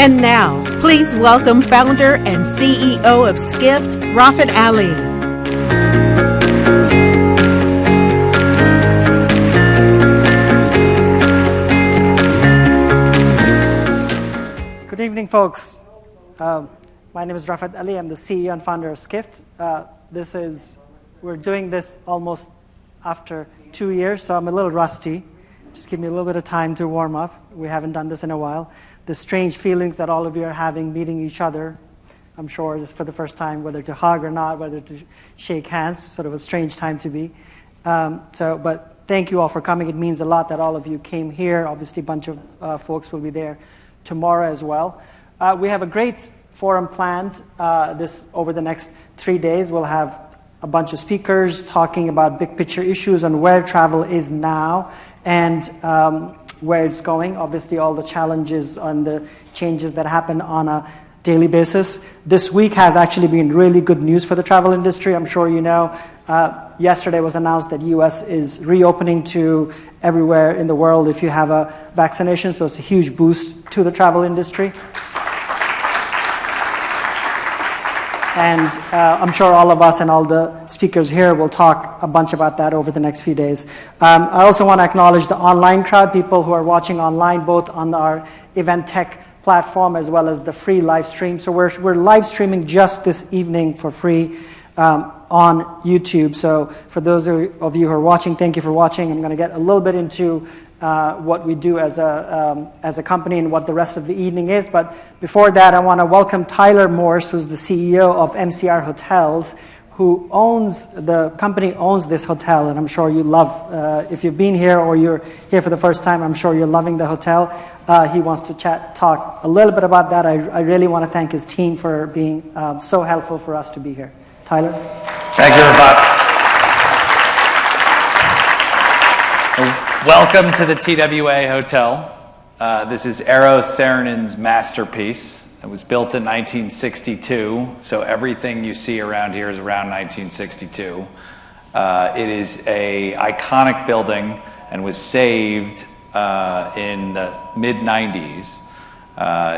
And now, please welcome founder and CEO of Skift, Rafat Ali. Good evening, folks. My name is Rafat Ali. I'm the CEO and founder of Skift. We're doing this almost after 2 years, so I'm a little rusty. Just give me a little bit of time to warm up. We haven't done this in a while. The strange feelings that all of you are having meeting each other, I'm sure is for the first time, whether to hug or not, whether to shake hands, sort of a strange time to be. But thank you all for coming. It means a lot that all of you came here. Obviously, a bunch of folks will be there tomorrow as well. We have a great forum planned over the next 3 days. We'll have a bunch of speakers talking about big picture issues on where travel is now and where it's going. Obviously, all the challenges and the changes that happen on a daily basis. This week has actually been really good news for the travel industry. I'm sure you know. Yesterday was announced that U.S. is reopening to everywhere in the world if you have a vaccination, so it's a huge boost to the travel industry. And I'm sure all of us and all the speakers here will talk a bunch about that over the next few days. I also want to acknowledge the online crowd, people who are watching online, both on our event tech platform as well as the free live stream. So we're live streaming just this evening for free on YouTube. So for those of you who are watching, thank you for watching. I'm going to get a little bit into what we do as a company and what the rest of the evening is. But before that, I want to welcome Tyler Morse, who's the CEO of MCR Hotels, who the company owns this hotel, and I'm sure you love, if you've been here or you're here for the first time, I'm sure you're loving the hotel. He wants to talk a little bit about that. I really want to thank his team for being so helpful for us to be here. Tyler? Thank you, Rafat. Welcome to the TWA Hotel. This is Eero Saarinen's masterpiece. It was built in 1962, so everything you see around here is around 1962. It is an iconic building and was saved in the mid-90s.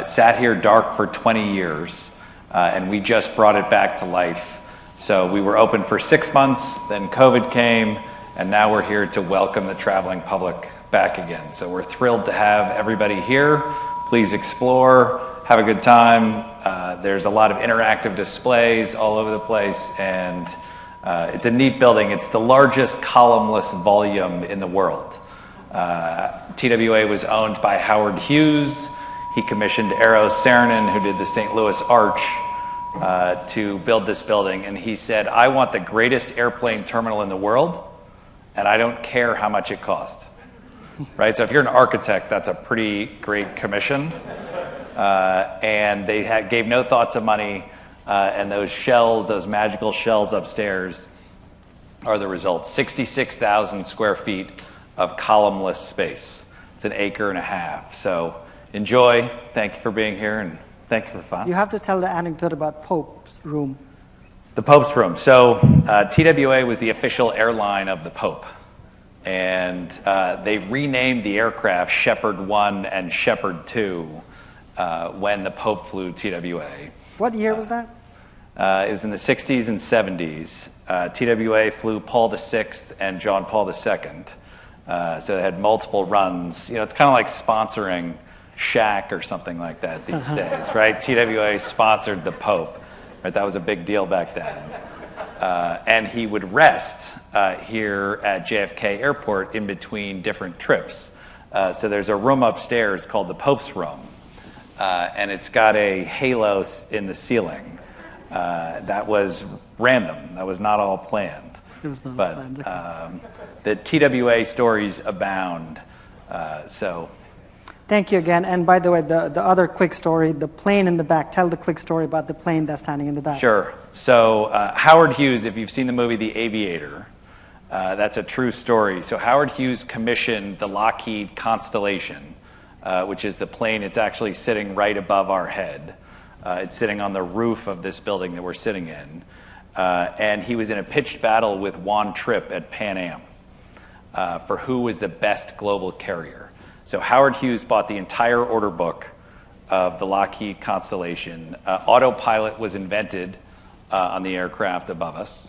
It sat here dark for 20 years, and we just brought it back to life. So we were open for 6 months, then COVID came, and now we're here to welcome the traveling public back again. So we're thrilled to have everybody here. Please explore, have a good time. There's a lot of interactive displays all over the place, and it's a neat building. It's the largest columnless volume in the world. TWA was owned by Howard Hughes. He commissioned Eero Saarinen, who did the St. Louis Arch, to build this building, and he said, I want the greatest airplane terminal in the world, and I don't care how much it costs. Right? So if you're an architect, that's a pretty great commission. And they gave no thought to money, and those shells, those magical shells upstairs, are the result. 66,000 square feet of columnless space. It's an acre and a half. So enjoy. Thank you for being here, and thank you for fun. You have to tell the anecdote about Pope's room. The Pope's room. So TWA was the official airline of the Pope. And they renamed the aircraft Shepherd 1 and Shepherd 2 when the Pope flew TWA. What year was that? It was in the 60s and 70s. TWA flew Paul VI and John Paul II. So they had multiple runs. You know, it's kind of like sponsoring Shaq or something like that these days, right? TWA sponsored the Pope. Right? That was a big deal back then. And he would rest here at JFK Airport in between different trips. So there's a room upstairs called the Pope's Room, and it's got a halo in the ceiling. That was random. That was not all planned. It was not planned. Okay. The TWA stories abound. Thank you again. And by the way, the other quick story, the plane in the back. Tell the quick story about the plane that's standing in the back. Sure. So Howard Hughes, if you've seen the movie The Aviator, that's a true story. So Howard Hughes commissioned the Lockheed Constellation, which is the plane. It's actually sitting right above our head. It's sitting on the roof of this building that we're sitting in. And he was in a pitched battle with Juan Trippe at Pan Am for who was the best global carrier. So Howard Hughes bought the entire order book of the Lockheed Constellation. Autopilot was invented on the aircraft above us,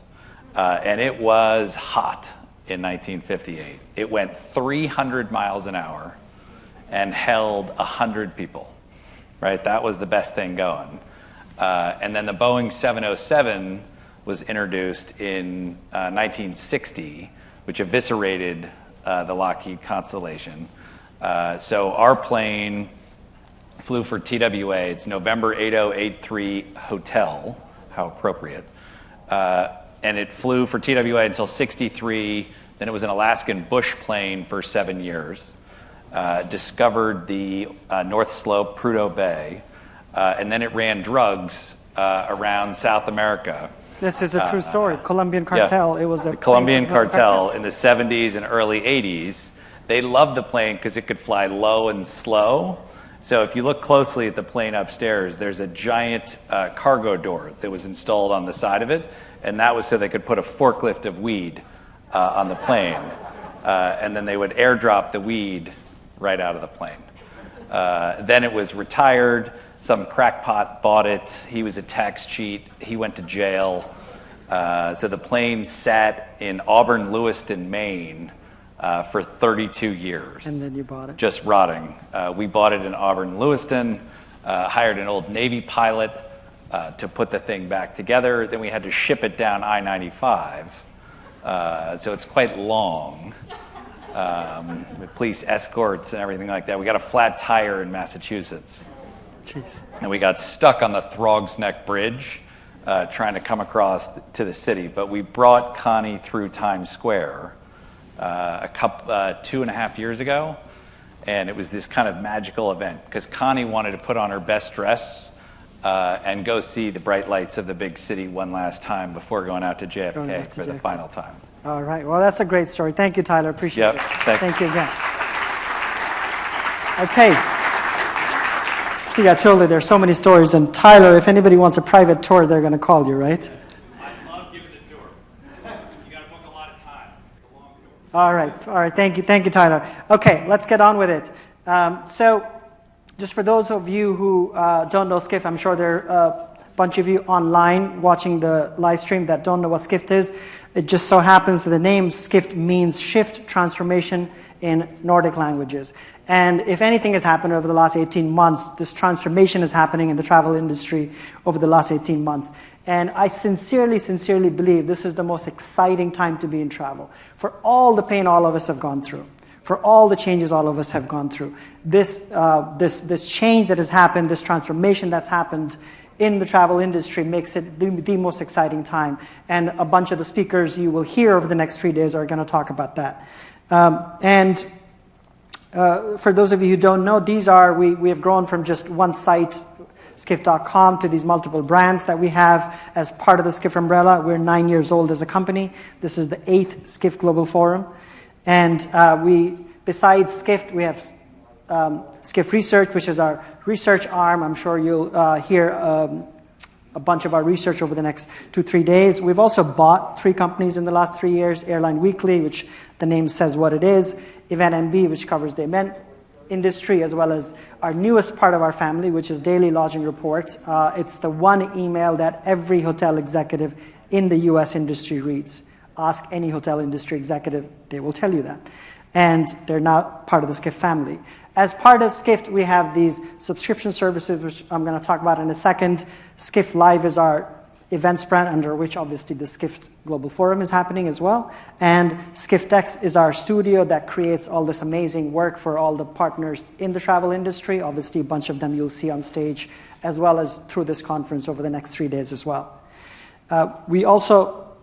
and it was hot in 1958. It went 300 miles an hour and held 100 people, right? That was the best thing going. And then the Boeing 707 was introduced in 1960, which eviscerated the Lockheed Constellation. So our plane flew for TWA. It's November 8083 Hotel. How appropriate. And it flew for TWA until 63. Then it was an Alaskan bush plane for 7 years. Discovered the North Slope, Prudhoe Bay. And then it ran drugs around South America. This is a true story. Colombian cartel. Yeah. It was a the Colombian cartel in the 70s and early 80s. They loved the plane because it could fly low and slow. So if you look closely at the plane upstairs, there's a giant cargo door that was installed on the side of it, and that was so they could put a forklift of weed on the plane, and then they would airdrop the weed right out of the plane. Then it was retired. Some crackpot bought it. He was a tax cheat. He went to jail. So the plane sat in Auburn, Lewiston, Maine, for 32 years. And then you bought it? Just rotting. We bought it in Auburn, Lewiston, hired an old Navy pilot to put the thing back together. Then we had to ship it down I-95. So it's quite long, with police escorts and everything like that. We got a flat tire in Massachusetts. Jeez. And we got stuck on the Throgs Neck Bridge trying to come across to the city. But we brought Connie through Times Square 2.5 years ago, and it was this kind of magical event because Connie wanted to put on her best dress and go see the bright lights of the big city one last time before going out to JFK for the final time. All right. Well, that's a great story. Thank you, Tyler. Appreciate it. Thank you again. Okay. See, I told you there's so many stories, and Tyler, if anybody wants a private tour, they're going to call you, right? I love giving the tour. You got to book a lot of time. It's a long tour. All right. Thank you, Tyler. Okay, let's get on with it. So, just for those of you who don't know Skift, I'm sure there are a bunch of you online watching the live stream that don't know what Skift is. It just so happens that the name Skift means shift, transformation in Nordic languages. And if anything has happened over the last 18 months, this transformation is happening in the travel industry over the last 18 months. And I sincerely believe this is the most exciting time to be in travel. For all the pain all of us have gone through, for all the changes all of us have gone through, this change that has happened, this transformation that's happened in the travel industry makes it the most exciting time. And a bunch of the speakers you will hear over the next 3 days are going to talk about that. For those of you who don't know, we have grown from just one site, Skift.com, to these multiple brands that we have as part of the Skift umbrella. We're 9 years old as a company. This is the 8th Skift Global Forum. And besides Skift, we have Skift Research, which is our research arm. I'm sure you'll hear a bunch of our research over the next 2-3 days. We've also bought 3 companies in the last 3 years. Airline Weekly, which the name says what it is. Event MB, which covers the event industry, as well as our newest part of our family, which is Daily Lodging Reports. It's the one email that every hotel executive in the U.S. industry reads. Ask any hotel industry executive, they will tell you that. And they're now part of the Skift family. As part of Skift, we have these subscription services, which I'm going to talk about in a second. Skift Live is our events brand, under which obviously the Skift Global Forum is happening as well. And SkiftX is our studio that creates all this amazing work for all the partners in the travel industry. Obviously, a bunch of them you'll see on stage, as well as through this conference over the next 3 days as well. We also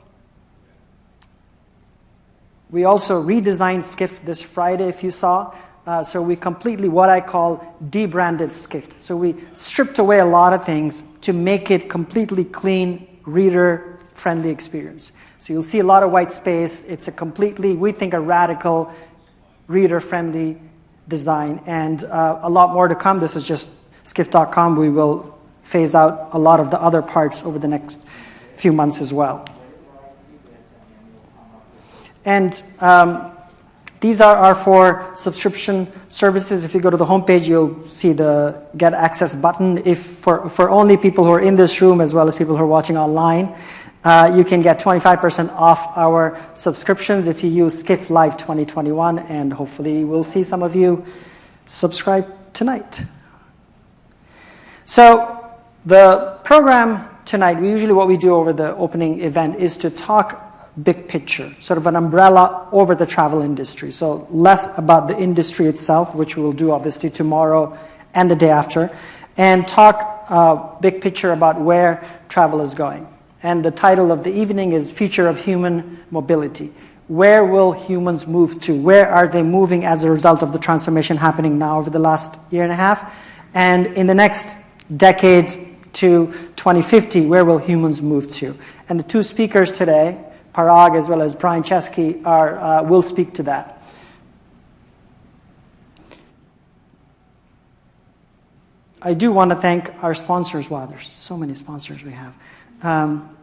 redesigned Skift this Friday, if you saw. So we completely, what I call, debranded Skift. So we stripped away a lot of things to make it completely clean, reader-friendly experience. So you'll see a lot of white space. It's a completely, we think, a radical, reader-friendly design. And a lot more to come. This is just Skift.com. We will phase out a lot of the other parts over the next few months as well. And These are our 4 subscription services. If you go to the homepage, you'll see the Get Access button. If for only people who are in this room as well as people who are watching online, you can get 25% off our subscriptions if you use Skift Live 2021, and hopefully we'll see some of you subscribe tonight. So the program tonight, usually what we do over the opening event is to talk big picture, sort of an umbrella over the travel industry. So less about the industry itself, which we'll do obviously tomorrow and the day after, and talk big picture about where travel is going. And the title of the evening is Future of Human Mobility. Where will humans move to? Where are they moving as a result of the transformation happening now over the last year and a half? And in the next decade to 2050, where will humans move to? And the 2 speakers today, Parag as well as Brian Chesky, will speak to that. I do want to thank our sponsors. Wow, there's so many sponsors we have,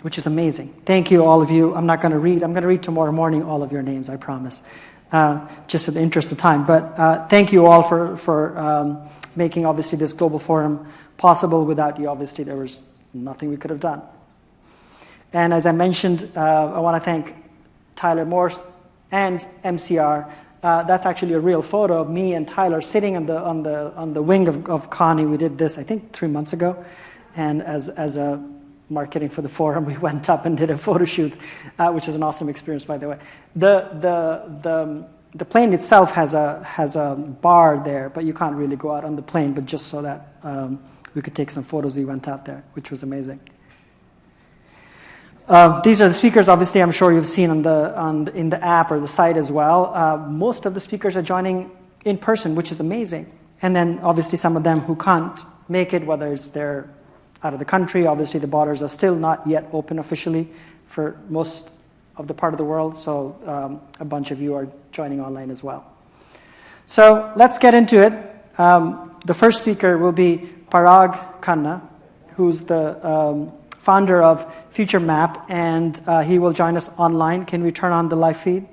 which is amazing. Thank you, all of you. I'm not going to read. I'm going to read tomorrow morning all of your names, I promise, just in the interest of time. But thank you all for making, obviously, this global forum possible. Without you, obviously, there was nothing we could have done. And as I mentioned, I want to thank Tyler Morse and MCR. That's actually a real photo of me and Tyler sitting on the wing of Connie. We did this, I think, 3 months ago. And as a marketing for the forum, we went up and did a photo shoot, which is an awesome experience, by the way. The plane itself has a bar there, but you can't really go out on the plane. But just so that we could take some photos, we went out there, which was amazing. These are the speakers. Obviously, I'm sure you've seen in the app or the site as well. Most of the speakers are joining in person, which is amazing. And then, obviously, some of them who can't make it, whether it's they're out of the country. Obviously, the borders are still not yet open officially for most of the part of the world. So a bunch of you are joining online as well. So let's get into it. The first speaker will be Parag Khanna, who's the founder of Future Map, and he will join us online. Can we turn on the live feed?